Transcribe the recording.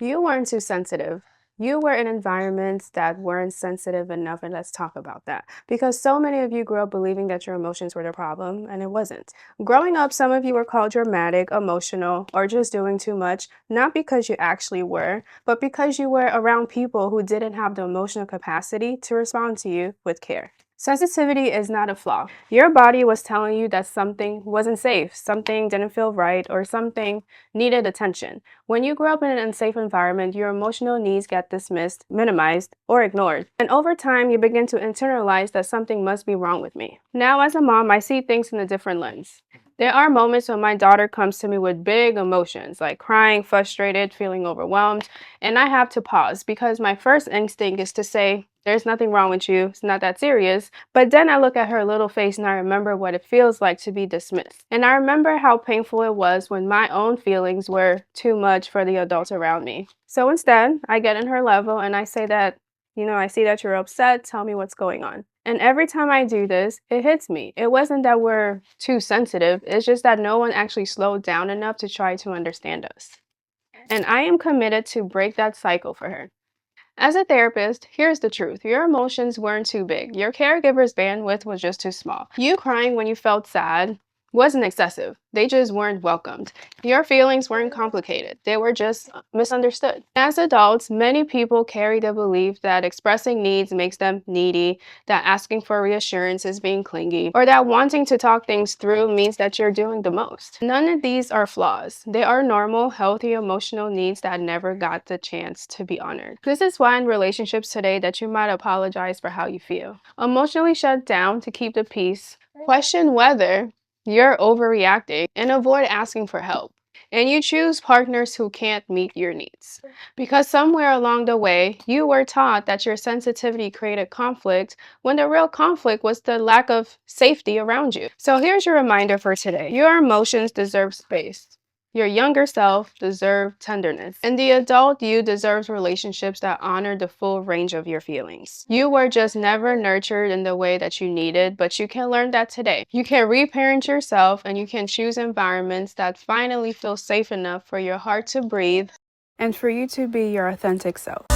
You weren't too sensitive. You were in environments that weren't sensitive enough, and let's talk about that. Because so many of you grew up believing that your emotions were the problem, and it wasn't. Growing up, some of you were called dramatic, emotional, or just doing too much, not because you actually were, but because you were around people who didn't have the emotional capacity to respond to you with care. Sensitivity is not a flaw. Your body was telling you that something wasn't safe, something didn't feel right, or something needed attention. When you grow up in an unsafe environment, your emotional needs get dismissed, minimized, or ignored. And over time, you begin to internalize that something must be wrong with me. Now, as a mom, I see things in a different lens. There are moments when my daughter comes to me with big emotions, like crying, frustrated, feeling overwhelmed, and I have to pause because my first instinct is to say, there's nothing wrong with you, it's not that serious. But then I look at her little face and I remember what it feels like to be dismissed. And I remember how painful it was when my own feelings were too much for the adults around me. So instead, I get in her level and I say that, I see that you're upset, tell me what's going on. And every time I do this, it hits me. It wasn't that we're too sensitive, it's just that no one actually slowed down enough to try to understand us. And I am committed to break that cycle for her. As a therapist, here's the truth. Your emotions weren't too big. Your caregiver's bandwidth was just too small. You crying when you felt sad wasn't excessive. They just weren't welcomed. Your feelings weren't complicated. They were just misunderstood. As adults, many people carry the belief that expressing needs makes them needy, that asking for reassurance is being clingy, or that wanting to talk things through means that you're doing the most. None of these are flaws. They are normal, healthy emotional needs that never got the chance to be honored. This is why in relationships today that you might apologize for how you feel. Emotionally shut down to keep the peace. Question whether you're overreacting and avoid asking for help. And you choose partners who can't meet your needs. Because somewhere along the way, you were taught that your sensitivity created conflict when the real conflict was the lack of safety around you. So here's your reminder for today. Your emotions deserve space. Your younger self deserves tenderness, and the adult you deserves relationships that honor the full range of your feelings. You were just never nurtured in the way that you needed, but you can learn that today. You can reparent yourself, and you can choose environments that finally feel safe enough for your heart to breathe and for you to be your authentic self.